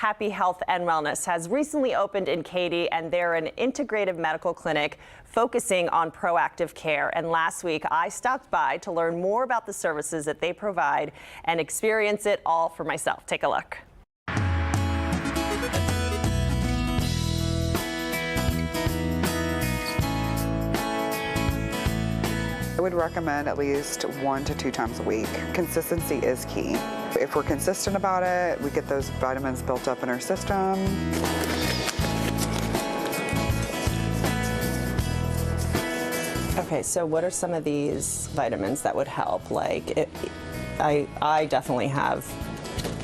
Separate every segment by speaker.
Speaker 1: Happy Health and Wellness has recently opened in Katy, and they're an integrative medical clinic focusing on proactive care. And last week, I stopped by to learn more about the services that they provide and experience it all for myself. Take a look.
Speaker 2: I would recommend at least 1 to 2 times a week. Consistency is key. If we're consistent about it, we get those vitamins built up in our system.
Speaker 1: Okay, so what are some of these vitamins that would help? Like, I definitely have,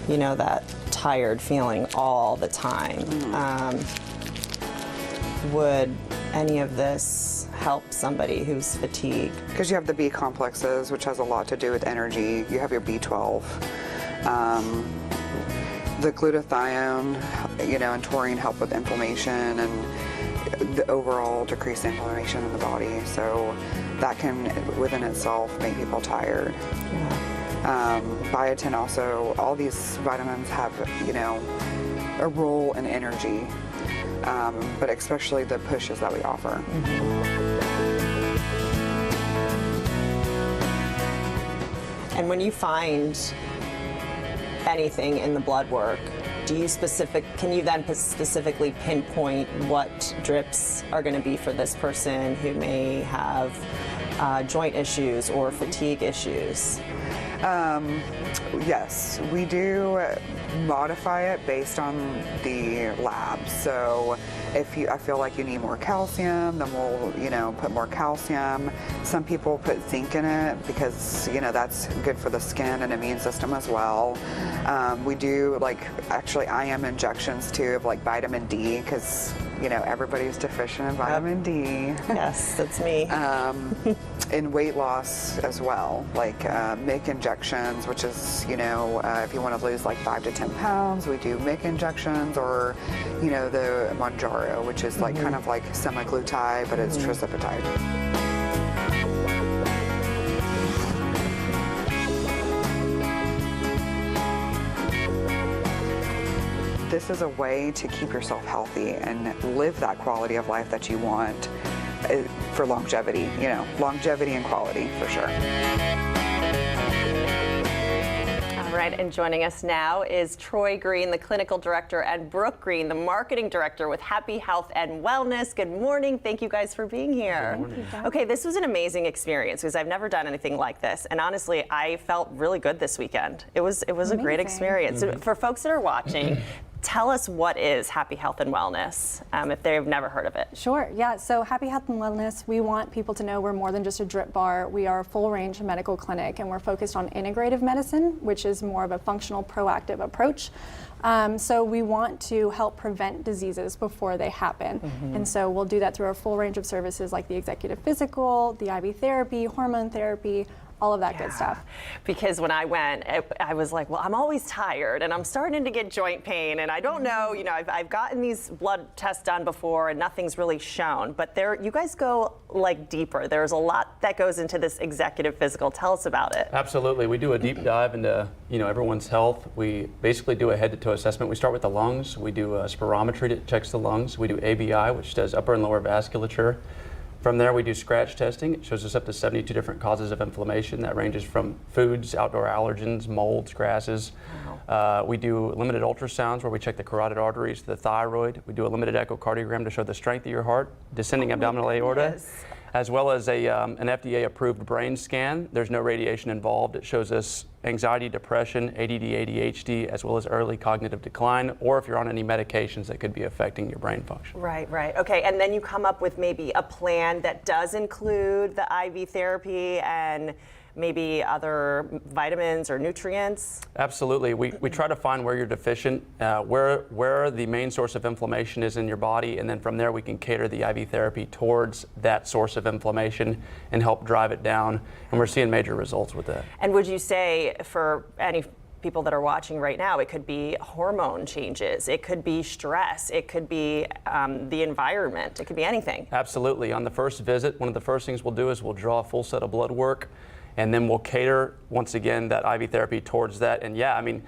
Speaker 1: you know, that tired feeling all the time. Would any of this help somebody who's fatigued?
Speaker 2: Because you have the B complexes, which has a lot to do with energy. You have your B12. The glutathione, you know, and taurine help with inflammation and the overall decrease inflammation in the body. So that can, within itself, make people tired.
Speaker 1: Yeah.
Speaker 2: Biotin also, all these vitamins have, you know, a role in energy. But especially the pushes that we offer.
Speaker 1: And when you find anything in the blood work, can you then specifically pinpoint what drips are going to be for this person who may have joint issues or fatigue issues?
Speaker 2: Yes, we do modify it based on the lab. So if I feel like you need more calcium, then we'll, you know, put more calcium. Some people put zinc in it because, you know, that's good for the skin and immune system as well. We do, like, actually IM injections too of like vitamin D, because, you know, everybody's deficient in vitamin D.
Speaker 1: Yes, that's me.
Speaker 2: In weight loss as well, like MIC injections, which is, you know, if you want to lose like 5 to 10 pounds, we do MIC injections, or, you know, the Manjaro, which is like kind of like semaglutide, but it's tirzepatide. This is a way to keep yourself healthy and live that quality of life that you want for longevity, you know, longevity and quality for sure.
Speaker 1: All right, and joining us now is Troy Green, the clinical director, and Brooke Green, the marketing director with Happy Health and Wellness. Good morning. Thank you guys for being here.
Speaker 3: Good morning.
Speaker 1: Okay, this was an amazing experience because I've never done anything like this, and honestly, I felt really good this weekend. It was a great experience. So for folks that are watching, tell us what is Happy Health and Wellness, if they've never heard of it.
Speaker 3: Sure, yeah, so Happy Health and Wellness, we want people to know we're more than just a drip bar. We are a full range medical clinic, and we're focused on integrative medicine, which is more of a functional, proactive approach. So we want to help prevent diseases before they happen. And so we'll do that through our full range of services like the executive physical, the IV therapy, hormone therapy, all of that good stuff.
Speaker 1: Because when I went, I was like, well, I'm always tired and I'm starting to get joint pain, and I don't know, you know, I've gotten these blood tests done before and nothing's really shown, but you guys go like deeper. There's a lot that goes into this executive physical. Tell us about it.
Speaker 4: Absolutely. We do a deep dive into, you know, everyone's health. We basically do a head-to-toe assessment. We start with the lungs. We do a spirometry that checks the lungs. We do ABI, which does upper and lower vasculature. From there, we do scratch testing. It shows us up to 72 different causes of inflammation. That ranges from foods, outdoor allergens, molds, grasses. We do limited ultrasounds where we check the carotid arteries, the thyroid. We do a limited echocardiogram to show the strength of your heart, descending abdominal aorta, as well as an FDA-approved brain scan. There's no radiation involved. It shows us anxiety, depression, ADD, ADHD, as well as early cognitive decline, or if you're on any medications that could be affecting your brain function.
Speaker 1: Right, right. Okay, and then you come up with maybe a plan that does include the IV therapy and maybe other vitamins or nutrients?
Speaker 4: Absolutely. We try to find where you're deficient, where the main source of inflammation is in your body, and then from there we can cater the IV therapy towards that source of inflammation and help drive it down. And we're seeing major results with that.
Speaker 1: And would you say for any people that are watching right now, it could be hormone changes, it could be stress, it could be the environment, it could be anything?
Speaker 4: Absolutely. On the first visit, one of the first things we'll do is we'll draw a full set of blood work, and then we'll cater, once again, that IV therapy towards that. And yeah, I mean,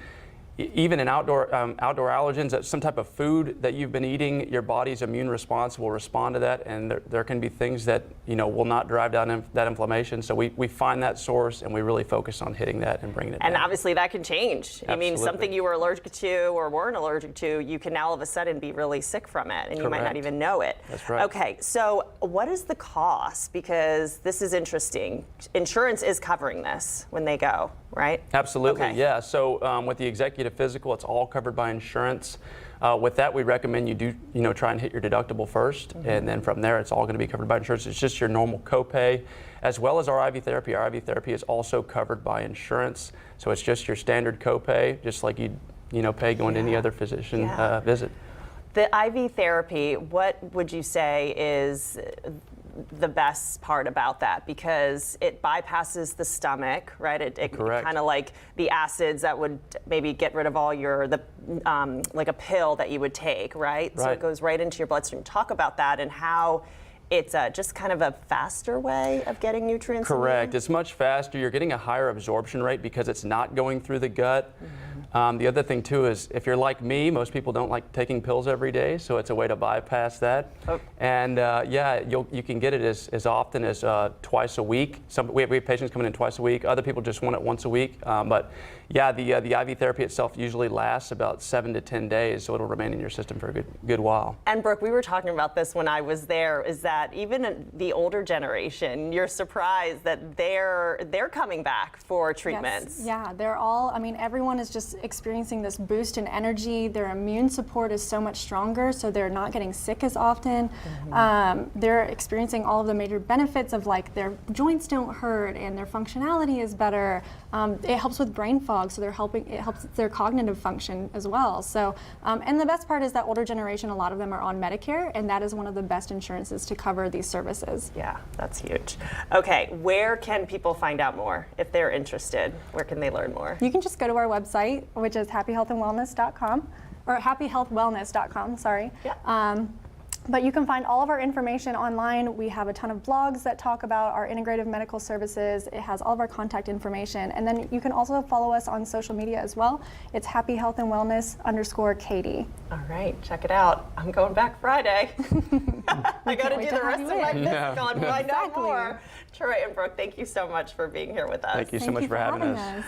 Speaker 4: even in outdoor allergens, that some type of food that you've been eating, your body's immune response will respond to that, and there can be things that will not drive down that inflammation. So we find that source, and we really focus on hitting that and bringing it down.
Speaker 1: And obviously that can change. I mean,
Speaker 4: Absolutely.
Speaker 1: something you were allergic to or weren't allergic to, you can now all of a sudden be really sick from it, and you might not
Speaker 4: Correct.
Speaker 1: even know it.
Speaker 4: That's right.
Speaker 1: Okay, so what is the cost? Because this is interesting. Insurance is covering this when they go, right?
Speaker 4: Absolutely,
Speaker 1: Okay.
Speaker 4: yeah. So with the executive physical, it's all covered by insurance. With that, we recommend you do, try and hit your deductible first, and then from there, it's all going to be covered by insurance. It's just your normal copay, as well as our IV therapy. Our IV therapy is also covered by insurance, so it's just your standard copay, just like you'd, pay going to any other physician visit.
Speaker 1: The IV therapy, what would you say is the best part about that? Because it bypasses the stomach, right? It
Speaker 4: Correct.
Speaker 1: kind of like the acids that would maybe get rid of all like a pill that you would take, right? So
Speaker 4: Right.
Speaker 1: it goes right into your bloodstream. Talk about that and how it's just kind of a faster way of getting nutrients.
Speaker 4: Correct. It's much faster. You're getting a higher absorption rate because it's not going through the gut. The other thing too is if you're like me, most people don't like taking pills every day, so it's a way to bypass that.
Speaker 1: Oh.
Speaker 4: And you can get it as often as twice a week. We have patients coming in twice a week. Other people just want it once a week. But yeah, the IV therapy itself usually lasts about 7 to 10 days, so it'll remain in your system for a good while.
Speaker 1: And Brooke, we were talking about this when I was there, is that even the older generation, you're surprised that they're coming back for treatments.
Speaker 3: Yes. Yeah, they're all, everyone is just experiencing this boost in energy. Their immune support is so much stronger, so they're not getting sick as often. They're experiencing all of the major benefits of like their joints don't hurt and their functionality is better. It helps with brain fog, so it helps their cognitive function as well. So, and the best part is that older generation, a lot of them are on Medicare, and that is one of the best insurances to cover these services.
Speaker 1: Yeah, that's huge. Okay, where can people find out more if they're interested? Where can they learn more?
Speaker 3: You can just go to our website, which is happyhealthandwellness.com, or happyhealthwellness.com, sorry.
Speaker 1: Yeah.
Speaker 3: But you can find all of our information online. We have a ton of blogs that talk about our integrative medical services. It has all of our contact information. And then you can also follow us on social media as well. It's happyhealthandwellness_Katy.
Speaker 1: All right, check it out. I'm going back Friday. I got to do the rest of my physical and find out more. Troy and Brooke, thank you so much for being here with us.
Speaker 4: Thank you so much for having us.